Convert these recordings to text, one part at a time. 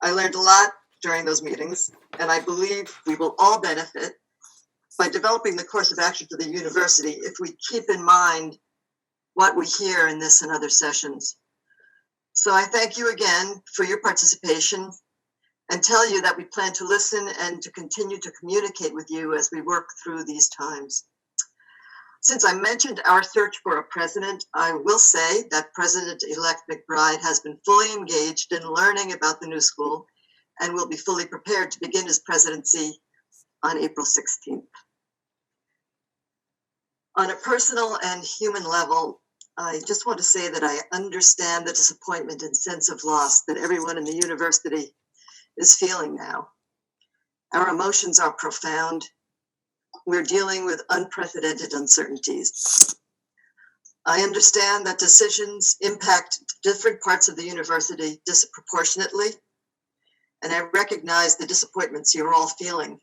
I learned a lot during those meetings, and I believe we will all benefit by developing the course of action for the university if we keep in mind what we hear in this and other sessions. So I thank you again for your participation and tell you that we plan to listen and to continue to communicate with you as we work through these times. Since I mentioned our search for a president, I will say that President-elect McBride has been fully engaged in learning about the new school and will be fully prepared to begin his presidency on April 16th. On a personal and human level, I just want to say that I understand the disappointment and sense of loss that everyone in the university is feeling now. Our emotions are profound. We're dealing with unprecedented uncertainties. I understand that decisions impact different parts of the university disproportionately, and I recognize the disappointments you're all feeling.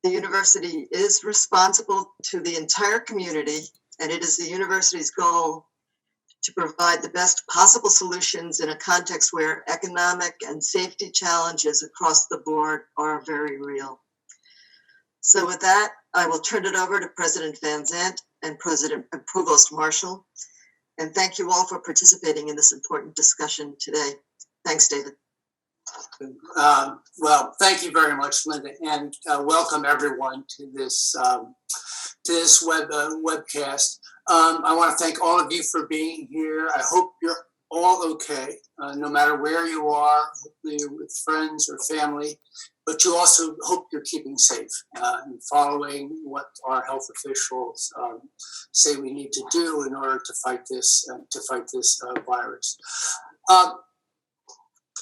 The university is responsible to the entire community, and it is the university's goal to provide the best possible solutions in a context where economic and safety challenges across the board are very real. So with that, I will turn it over to President Van Zandt and Provost Marshall. And thank you all for participating in this important discussion today. Thanks, David. Well, thank you very much, Linda, and welcome everyone to this webcast. I want to thank all of you for being here. I hope you're all okay, no matter where you are, hopefully with friends or family, but you also hope you're keeping safe and following what our health officials say we need to do in order to fight this virus.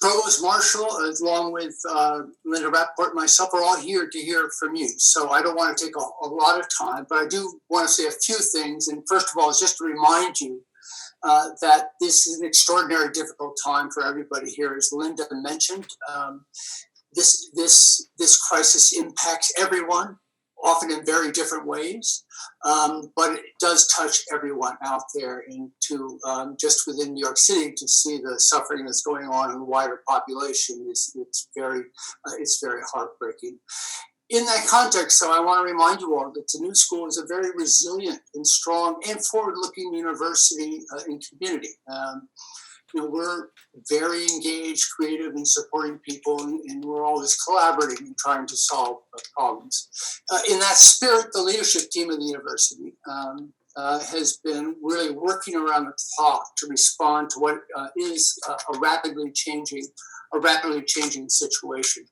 Provost Marshall, along with Linda Rappaport and myself, are all here to hear from you. So I don't want to take a lot of time, but I do want to say a few things. And first of all, is just to remind you that this is an extraordinarily difficult time for everybody here. As Linda mentioned, this crisis impacts everyone, often in very different ways, but it does touch everyone out there. And to just within New York City, to see the suffering that's going on in the wider population it's very heartbreaking. In that context, so I want to remind you all that the New School is a very resilient and strong and forward-looking university and community. We're very engaged, creative, and supporting people, and we're always collaborating and trying to solve problems. In that spirit, the leadership team of the university has been really working around the clock to respond to what is a rapidly changing situation.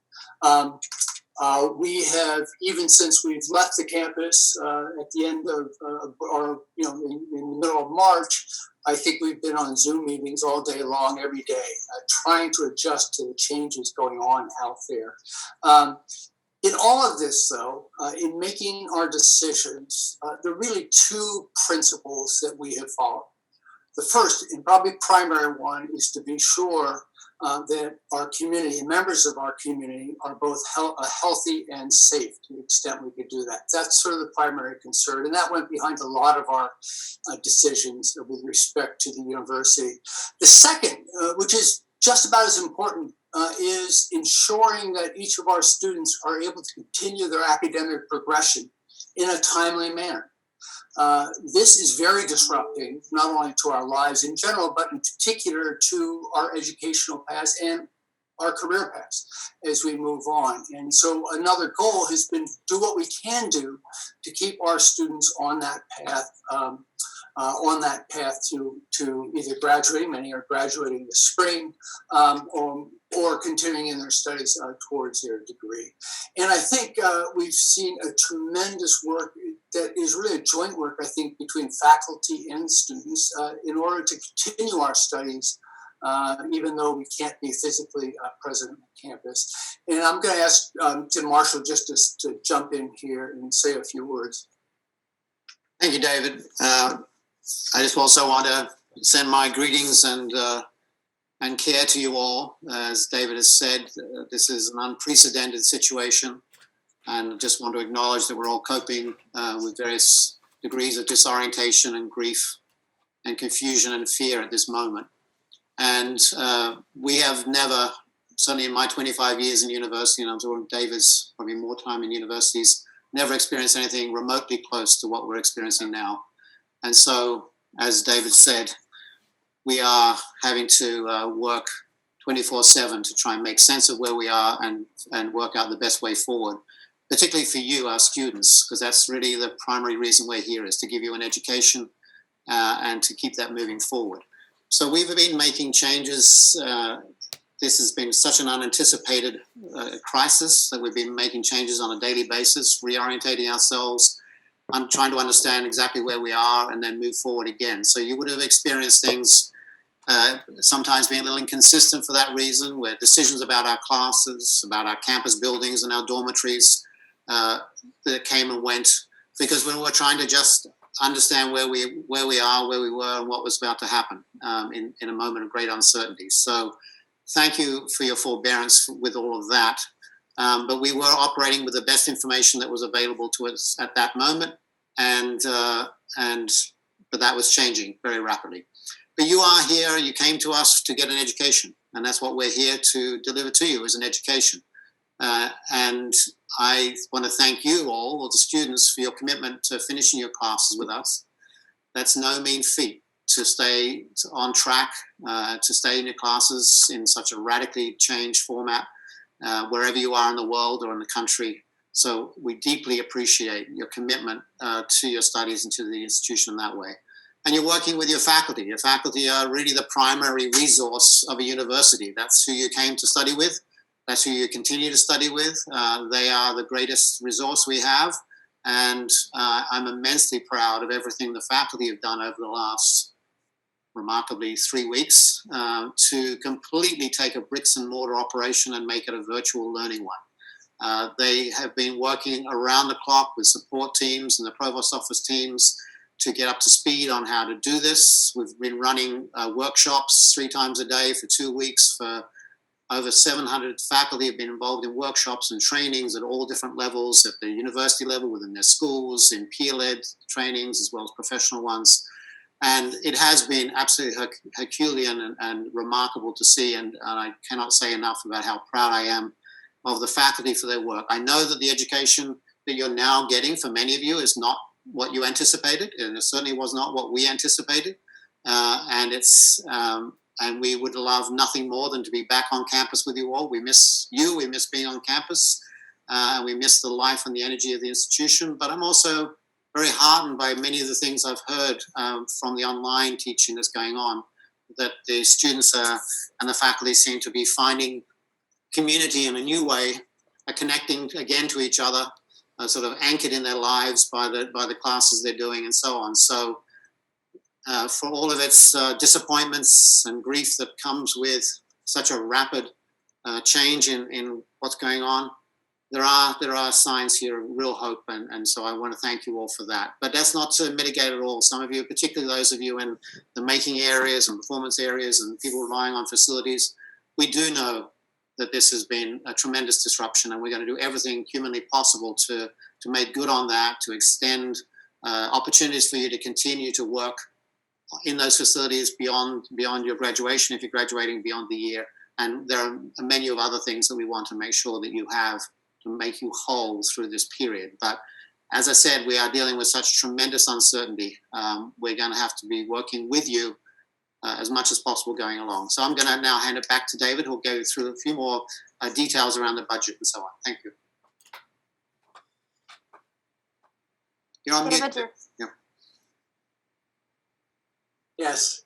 We have, even since we've left the campus at the end of, or in the middle of March, I think we've been on Zoom meetings all day long, every day, trying to adjust to the changes going on out there. In all of this, though, in making our decisions, there are really two principles that we have followed. The first and probably primary one is to be sure that our community and members of our community are both healthy and safe to the extent we could do that. That's sort of the primary concern, and that went behind a lot of our decisions with respect to the university. The second, which is just about as important, is ensuring that each of our students are able to continue their academic progression in a timely manner. This is very disrupting, not only to our lives in general, but in particular to our educational paths and our career paths as we move on. And so another goal has been to do what we can do to keep our students on that path, to either graduating. Many are graduating this spring, or continuing in their studies towards their degree. And I think we've seen a tremendous work that is really a joint work, I think, between faculty and students in order to continue our studies, even though we can't be physically present on campus. And I'm going to ask Tim Marshall just to jump in here and say a few words. Thank you, David. I just also want to send my greetings and care to you all. As David has said, this is an unprecedented situation, and just want to acknowledge that we're all coping with various degrees of disorientation and grief and confusion and fear at this moment. And we have never certainly in my 25 years in university, and I'm sure David's probably more time in universities, never experienced anything remotely close to what we're experiencing now. And so, as David said, we are having to work 24/7 to try and make sense of where we are and work out the best way forward, particularly for you, our students, because that's really the primary reason we're here, is to give you an education and to keep that moving forward. So we've been making changes. This has been such an unanticipated crisis that we've been making changes on a daily basis, reorientating ourselves. I'm trying to understand exactly where we are and then move forward again. So you would have experienced things sometimes being a little inconsistent for that reason, where decisions about our classes, about our campus buildings and our dormitories that came and went, because we were trying to just understand where we are, where we were, and what was about to happen in a moment of great uncertainty. So thank you for your forbearance with all of that. But we were operating with the best information that was available to us at that moment, but that was changing very rapidly. But you are here, you came to us to get an education, and that's what we're here to deliver to you, is an education. And I want to thank you all the students, for your commitment to finishing your classes with us. That's no mean feat, to stay on track, to stay in your classes in such a radically changed format, wherever you are in the world or in the country. So we deeply appreciate your commitment to your studies and to the institution in that way. And you're working with your faculty. Your faculty are really the primary resource of a university. That's who you came to study with. That's who you continue to study with. They are the greatest resource we have. And I'm immensely proud of everything the faculty have done over the last, remarkably, 3 weeks to completely take a bricks and mortar operation and make it a virtual learning one. They have been working around the clock with support teams and the provost office teams to get up to speed on how to do this. We've been running workshops 3 times a day for 2 weeks. For over 700 faculty have been involved in workshops and trainings at all different levels, at the university level, within their schools, in peer-led trainings, as well as professional ones. And it has been absolutely Herculean and remarkable to see, and I cannot say enough about how proud I am of the faculty for their work. I know that the education that you're now getting, for many of you, is not what you anticipated, and it certainly was not what we anticipated. And we would love nothing more than to be back on campus with you all. We miss you, we miss being on campus, and we miss the life and the energy of the institution. But I'm also very heartened by many of the things I've heard from the online teaching that's going on, that the students and the faculty seem to be finding community in a new way, connecting again to each other, sort of anchored in their lives by the classes they're doing and so on. So for all of its disappointments and grief that comes with such a rapid change in what's going on, there are signs here of real hope, and so I want to thank you all for that. But that's not to mitigate at all. Some of you, particularly those of you in the making areas and performance areas and people relying on facilities, we do know that this has been a tremendous disruption, and we're going to do everything humanly possible to make good on that, to extend opportunities for you to continue to work in those facilities beyond your graduation, if you're graduating beyond the year. And there are a menu of other things that we want to make sure that you have to make you whole through this period. But as I said, we are dealing with such tremendous uncertainty. We're going to have to be working with you as much as possible going along. So I'm going to now hand it back to David, who'll go through a few more details around the budget and so on. Thank you. You're on mute. Yeah. Yes.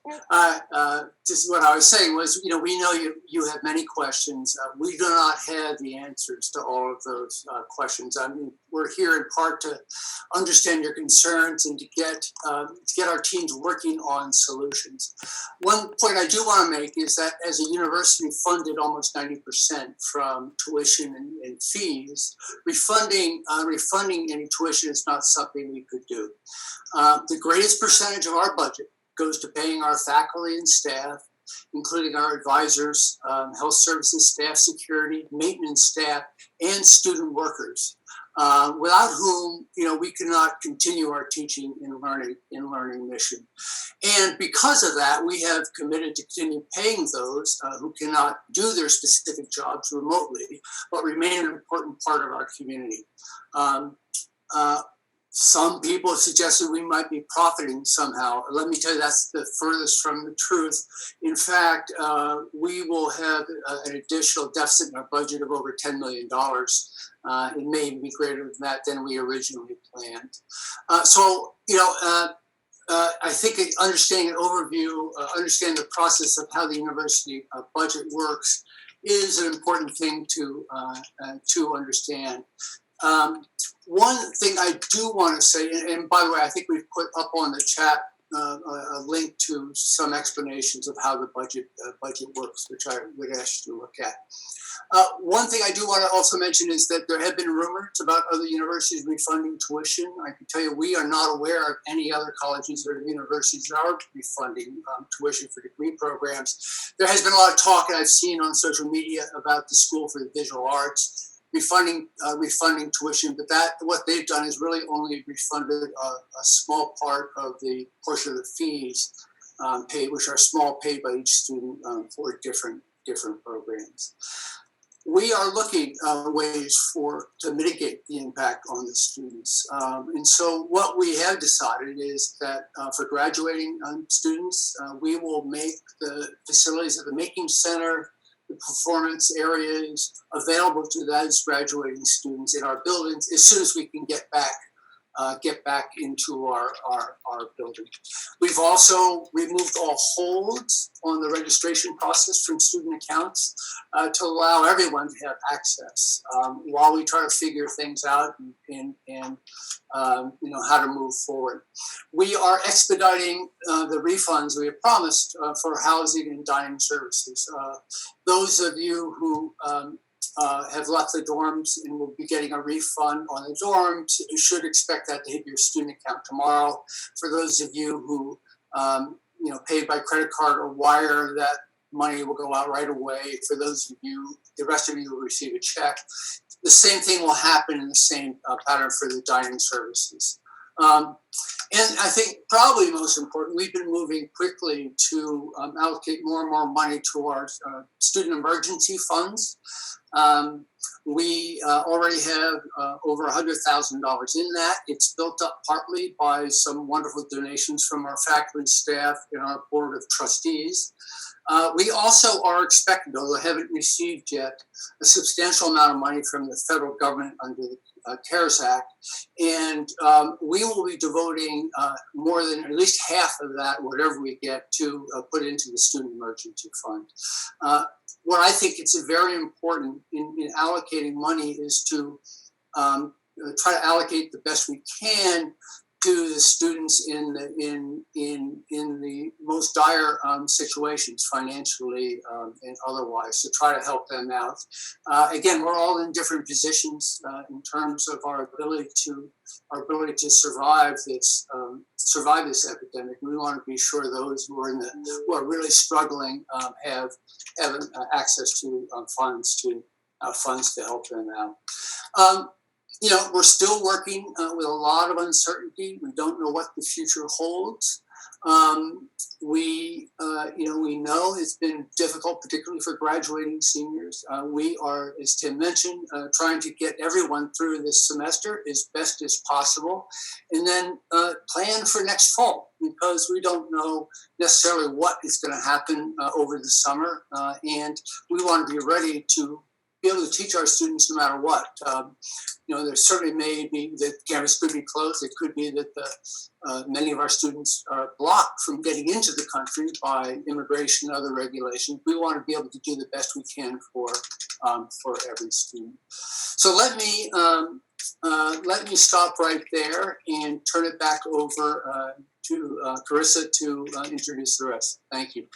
Just what I was saying was, we know you have many questions. We do not have the answers to all of those questions. I mean, we're here in part to understand your concerns and to get our teams working on solutions. One point I do want to make is that as a university funded almost 90% from tuition and fees, refunding any tuition is not something we could do. The greatest percentage of our budget goes to paying our faculty and staff including our advisors, health services staff, security, maintenance staff, and student workers, without whom, we cannot continue our teaching and learning mission. And because of that, we have committed to continue paying those who cannot do their specific jobs remotely, but remain an important part of our community. Some people have suggested we might be profiting somehow. Let me tell you, that's the furthest from the truth. In fact, we will have an additional deficit in our budget of over $10 million. It may even be greater than that than we originally planned. I think understanding an overview, understanding the process of how the university budget works is an important thing to understand. One thing I do want to say, and by the way, I think we've put up on the chat a link to some explanations of how the budget works, which I would ask you to look at. One thing I do want to also mention is that there have been rumors about other universities refunding tuition. I can tell you we are not aware of any other colleges or universities that are refunding tuition for degree programs. There has been a lot of talk, and I've seen on social media, about the School for the Visual Arts refunding tuition, but what they've done is really only refunded a small part of the portion of the fees paid, which are small, paid by each student for different programs. We are looking ways to mitigate the impact on the students. And so what we have decided is that for graduating students, we will make the facilities at the Making Center, the performance areas available to those graduating students in our buildings as soon as we can get back into our building. We've also removed all holds on the registration process from student accounts to allow everyone to have access while we try to figure things out and how to move forward. We are expediting the refunds we have promised for housing and dining services. Those of you who have left the dorms and will be getting a refund on the dorms, you should expect that to hit your student account tomorrow. For those of you who paid by credit card or wire, that money will go out right away. For those of you, the rest of you will receive a check. The same thing will happen in the same pattern for the dining services. And I think probably most important, we've been moving quickly to allocate more and more money to our student emergency funds. We already have over $100,000 in that. It's built up partly by some wonderful donations from our faculty, staff, and our board of trustees. We also are expecting, although haven't received yet, a substantial amount of money from the federal government under the CARES Act, and we will be devoting more than at least half of that, whatever we get, to put into the Student Emergency Fund. What I think it's very important in allocating money is to try to allocate the best we can to the students in the most dire situations, financially and otherwise, to try to help them out. Again, we're all in different positions in terms of our ability to survive this epidemic. We want to be sure those who are really struggling have access to funds to help them out. We're still working with a lot of uncertainty. We don't know what the future holds. We know it's been difficult, particularly for graduating seniors. We are, as Tim mentioned, trying to get everyone through this semester as best as possible, and then plan for next fall, because we don't know necessarily what is going to happen over the summer, and we want to be ready to be able to teach our students no matter what. There certainly may be that campus could be closed. It could be that many of our students are blocked from getting into the country by immigration and other regulations. We want to be able to do the best we can for every student. So let me stop right there and turn it back over to Carissa to introduce the rest. Thank you.